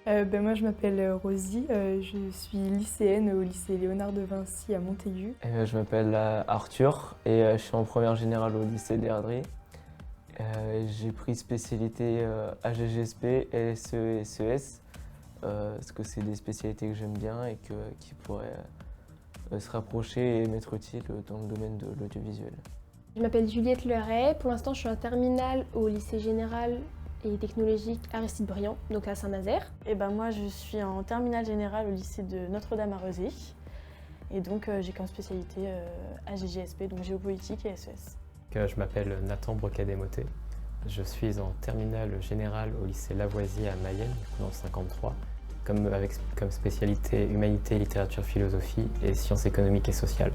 Moi, je m'appelle Rosie, je suis lycéenne au lycée Léonard de Vinci à Montaigu. Je m'appelle Arthur et je suis en première générale au lycée des Ardris. J'ai pris spécialité AGGSP, LSE et SES parce que c'est des spécialités que j'aime bien et qui pourraient se rapprocher et m'être utiles dans le domaine de l'audiovisuel. Je m'appelle Juliette Leray. Pour l'instant, je suis en terminale au lycée général et technologique Aristide Briand, donc à Saint-Nazaire. Moi, je suis en terminale générale au lycée de Notre-Dame à Rezé. Et donc, j'ai comme spécialité AGGSP, donc géopolitique et SES. Je m'appelle Nathan Brocadet-Motet. Je suis en terminale générale au lycée Lavoisier à Mayenne, dans le 53, comme spécialité humanité, littérature, philosophie et sciences économiques et sociales.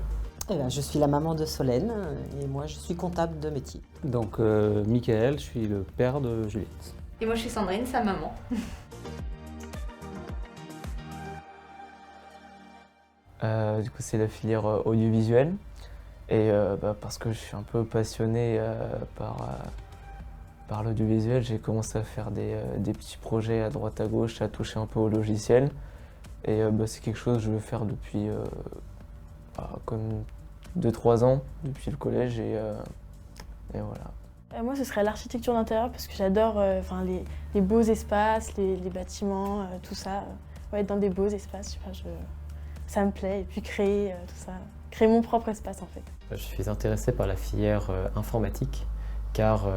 Je suis la maman de Solène et moi je suis comptable de métier. Donc Michael, je suis le père de Juliette. Et moi je suis Sandrine, sa maman. Du coup, c'est la filière audiovisuelle et parce que je suis un peu passionné par l'audiovisuel, j'ai commencé à faire des petits projets à droite à gauche, à toucher un peu au logiciel. Et c'est quelque chose que je veux faire depuis comme 2-3 ans, depuis le collège et voilà. Moi, ce serait l'architecture d'intérieur parce que j'adore les beaux espaces, les bâtiments, tout ça. Être dans des beaux espaces, ça me plaît. Et puis créer tout ça, créer mon propre espace en fait. Je suis intéressé par la filière informatique car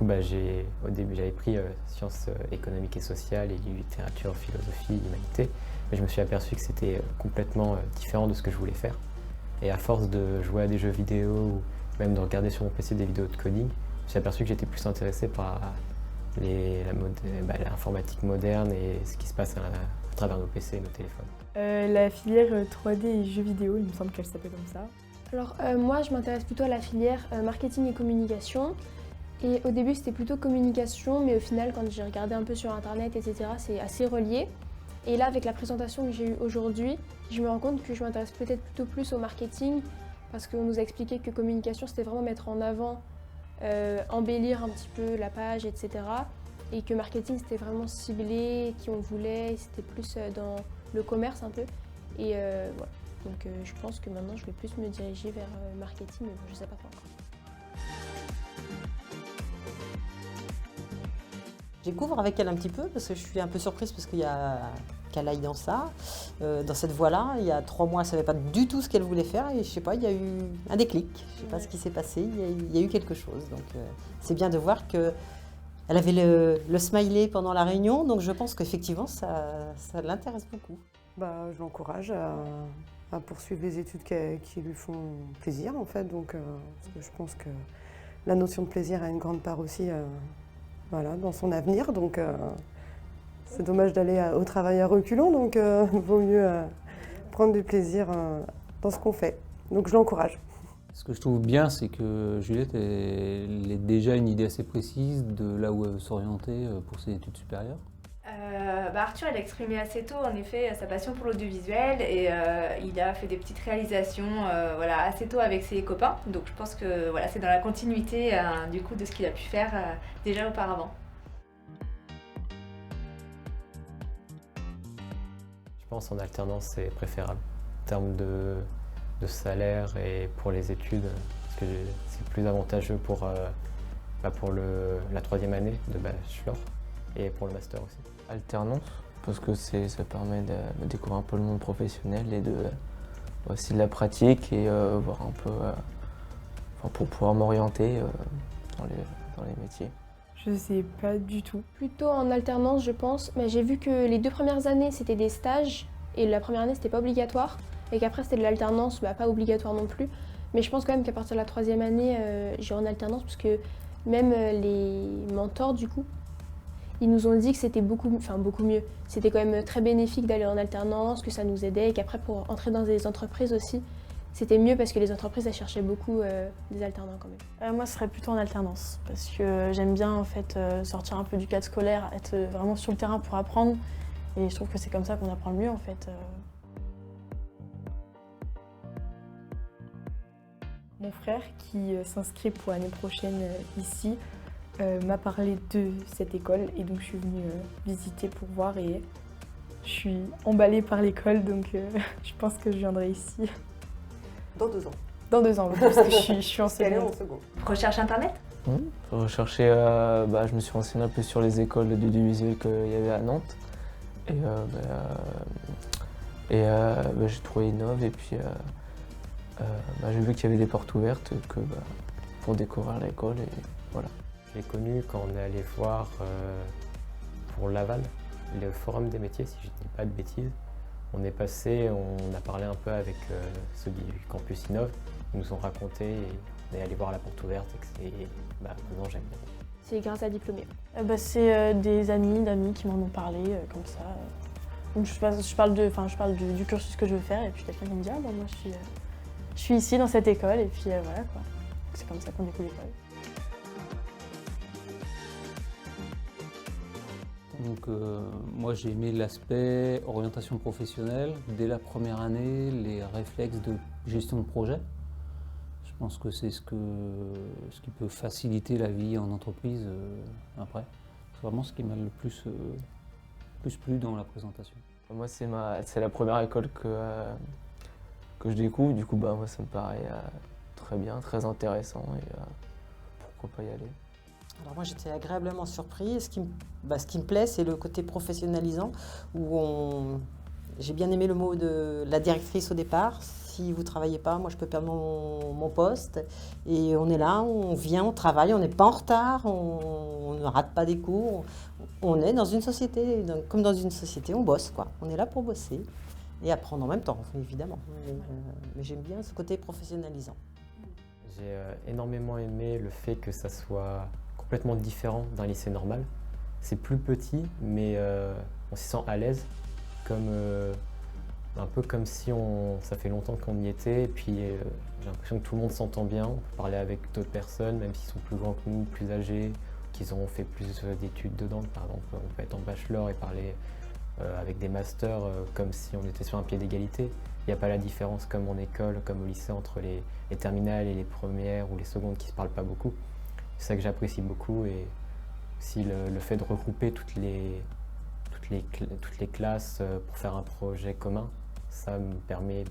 au début j'avais pris sciences économiques et sociales et littérature, philosophie, humanité. Mais je me suis aperçu que c'était complètement différent de ce que je voulais faire. Et à force de jouer à des jeux vidéo ou même de regarder sur mon PC des vidéos de coding, je me suis aperçu que j'étais plus intéressé par l'informatique moderne et ce qui se passe à travers nos PC et nos téléphones. La filière 3D et jeux vidéo, il me semble qu'elle s'appelle comme ça. Alors moi, je m'intéresse plutôt à la filière marketing et communication. Et au début, c'était plutôt communication, mais au final, quand j'ai regardé un peu sur Internet, etc., c'est assez relié. Et là, avec la présentation que j'ai eue aujourd'hui, je me rends compte que je m'intéresse peut-être plutôt plus au marketing, parce qu'on nous a expliqué que communication, c'était vraiment mettre en avant, embellir un petit peu la page, etc. Et que marketing, c'était vraiment cibler qui on voulait, c'était plus dans le commerce un peu. Et voilà. Donc je pense que maintenant, je vais plus me diriger vers marketing, mais bon, je ne sais pas encore. Je découvre avec elle un petit peu parce que je suis un peu surprise parce qu'il y a qu'elle aille dans ça, dans cette voie-là. Il y a 3 mois, elle ne savait pas du tout ce qu'elle voulait faire et je sais pas, il y a eu un déclic. Je ne sais pas ce qui s'est passé, il y a eu quelque chose. Donc c'est bien de voir qu'elle avait le smiley pendant la réunion, donc je pense qu'effectivement ça l'intéresse beaucoup. Je l'encourage à poursuivre les études qui lui font plaisir en fait. Donc, parce que je pense que la notion de plaisir a une grande part aussi dans son avenir. Donc c'est dommage d'aller au travail à reculons, donc il vaut mieux prendre du plaisir dans ce qu'on fait. Donc je l'encourage. Ce que je trouve bien, c'est que Juliette elle ait déjà une idée assez précise de là où elle veut s'orienter pour ses études supérieures. Arthur, il a exprimé assez tôt, en effet, sa passion pour l'audiovisuel et il a fait des petites réalisations assez tôt avec ses copains. Donc je pense que c'est dans la continuité du coup de ce qu'il a pu faire déjà auparavant. Je pense en alternance, c'est préférable en termes de salaire et pour les études, parce que c'est plus avantageux pour la 3e année de bachelor et pour le master aussi. Alternance, parce que ça permet de découvrir un peu le monde professionnel et aussi de la pratique et voir un peu pour pouvoir m'orienter dans les métiers. Je sais pas du tout. Plutôt en alternance, je pense, mais j'ai vu que les 2 premières années, c'était des stages, et la première année, c'était pas obligatoire, et qu'après, c'était de l'alternance, pas obligatoire non plus. Mais je pense quand même qu'à partir de la 3e année, j'irai en alternance, parce que même les mentors, du coup, ils nous ont dit que c'était beaucoup mieux. C'était quand même très bénéfique d'aller en alternance, que ça nous aidait, et qu'après, pour entrer dans des entreprises aussi, c'était mieux parce que les entreprises, elles cherchaient beaucoup des alternants quand même. Moi, ce serait plutôt en alternance parce que j'aime bien en fait sortir un peu du cadre scolaire, être vraiment sur le terrain pour apprendre. Et je trouve que c'est comme ça qu'on apprend le mieux en fait. Mon frère qui s'inscrit pour l'année prochaine ici m'a parlé de cette école et donc je suis venue visiter pour voir et je suis emballée par l'école donc je pense que je viendrai ici Dans 2 ans. dans 2 ans parce que je suis en Elle est en seconde. seconde. Recherche internet? Pour rechercher, je me suis renseigné un peu sur les écoles d'audiovisuel qu'il y avait à Nantes. Et, j'ai trouvé Innov et puis j'ai vu qu'il y avait des portes ouvertes pour découvrir l'école et voilà. Je l'ai connu quand on est allé voir pour Laval, le forum des métiers, si je ne dis pas de bêtises. On est passé, on a parlé un peu avec ceux du campus Innov. Ils nous ont raconté et on est allé voir la porte ouverte et que c'est maintenant j'aime bien. C'est grâce à Diplômé. C'est des d'amis qui m'en ont parlé comme ça. Donc je parle du cursus que je veux faire et puis quelqu'un qui me dit moi je suis ici dans cette école et puis voilà quoi. C'est comme ça qu'on découvre l'école. Donc moi j'ai aimé l'aspect orientation professionnelle. Dès la première année, les réflexes de gestion de projet. Je pense que c'est ce qui peut faciliter la vie en entreprise après. C'est vraiment ce qui m'a le plus plu dans la présentation. Moi c'est la première école que je découvre, du coup moi ça me paraît très bien, très intéressant et pourquoi pas y aller. Alors moi j'étais agréablement surprise. Ce qui me plaît, c'est le côté professionnalisant où j'ai bien aimé le mot de la directrice au départ. Si vous ne travaillez pas, moi je peux perdre mon poste. Et on est là, on vient, on travaille, on n'est pas en retard, on ne rate pas des cours. On est dans une société, comme dans une société, on bosse quoi. On est là pour bosser et apprendre en même temps, évidemment. Mais j'aime bien ce côté professionnalisant. J'ai énormément aimé le fait que ça soit complètement différent d'un lycée normal. C'est plus petit, mais on s'y sent à l'aise, un peu comme si ça fait longtemps qu'on y était. Et puis j'ai l'impression que tout le monde s'entend bien. On peut parler avec d'autres personnes, même s'ils sont plus grands que nous, plus âgés, qu'ils ont fait plus d'études dedans. Par exemple, on peut être en bachelor et parler avec des masters comme si on était sur un pied d'égalité. Il n'y a pas la différence comme en école, comme au lycée, entre les terminales et les premières ou les secondes qui ne se parlent pas beaucoup. C'est ça que j'apprécie beaucoup et aussi le fait de regrouper toutes les classes pour faire un projet commun, ça me permet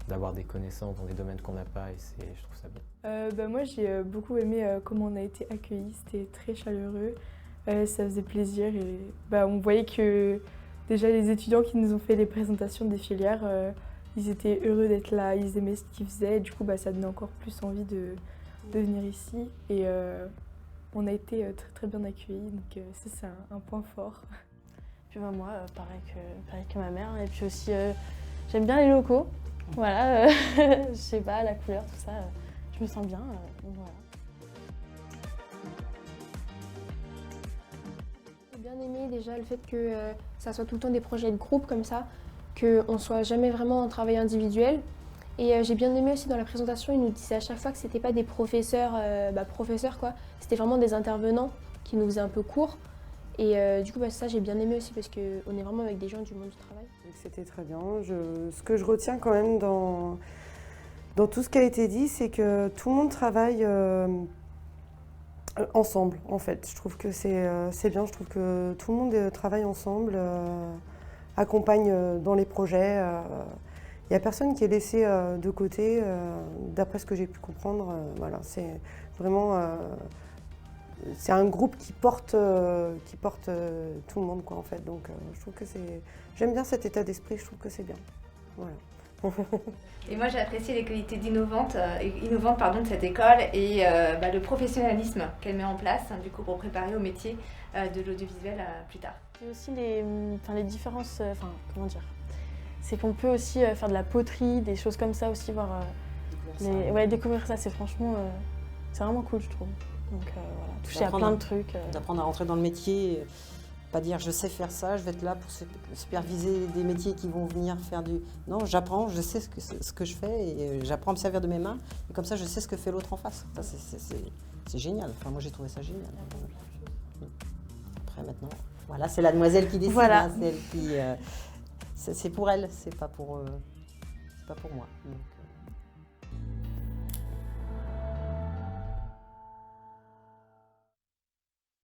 d'avoir des connaissances dans des domaines qu'on n'a pas et je trouve ça bien. Moi j'ai beaucoup aimé comment on a été accueillis, c'était très chaleureux, ça faisait plaisir et on voyait que déjà les étudiants qui nous ont fait les présentations des filières, ils étaient heureux d'être là, ils aimaient ce qu'ils faisaient et du coup ça donnait encore plus envie de venir ici et on a été très très bien accueillis donc ça c'est un point fort. Puis moi, pareil que ma mère. Et puis aussi, j'aime bien les locaux. Voilà, je sais pas, la couleur, tout ça, je me sens bien. Donc voilà. J'ai bien aimé déjà le fait que ça soit tout le temps des projets de groupe comme ça, qu'on ne soit jamais vraiment en travail individuel. Et j'ai bien aimé aussi dans la présentation, ils nous disaient à chaque fois que c'était pas des professeurs, quoi. C'était vraiment des intervenants qui nous faisaient un peu cours. Et du coup, ça, j'ai bien aimé aussi parce qu'on est vraiment avec des gens du monde du travail. C'était très bien. Ce que je retiens quand même dans tout ce qui a été dit, c'est que tout le monde travaille ensemble, en fait. Je trouve que c'est bien. Je trouve que tout le monde travaille ensemble, accompagne dans les projets. Il n'y a personne qui est laissé de côté, d'après ce que j'ai pu comprendre. Voilà, c'est vraiment... c'est un groupe qui porte tout le monde, quoi, en fait. Donc, je trouve que j'aime bien cet état d'esprit, je trouve que c'est bien. Voilà. Et moi, j'ai apprécié les qualités innovantes de cette école et le professionnalisme qu'elle met en place, du coup, pour préparer au métier de l'audiovisuel plus tard. Et aussi les différences, comment dire, c'est qu'on peut aussi faire de la poterie, des choses comme ça aussi, découvrir ça, c'est franchement, c'est vraiment cool, je trouve. Donc voilà, toucher à plein de trucs. D'apprendre à rentrer dans le métier, pas dire je sais faire ça, je vais être là pour superviser des métiers qui vont venir faire du... Non, j'apprends, je sais ce que je fais et j'apprends à me servir de mes mains et comme ça je sais ce que fait l'autre en face. Ça, c'est génial, enfin moi j'ai trouvé ça génial. Après maintenant, voilà, c'est la demoiselle qui décide, voilà. C'est elle qui... c'est pour elle, c'est pas pour moi. Donc,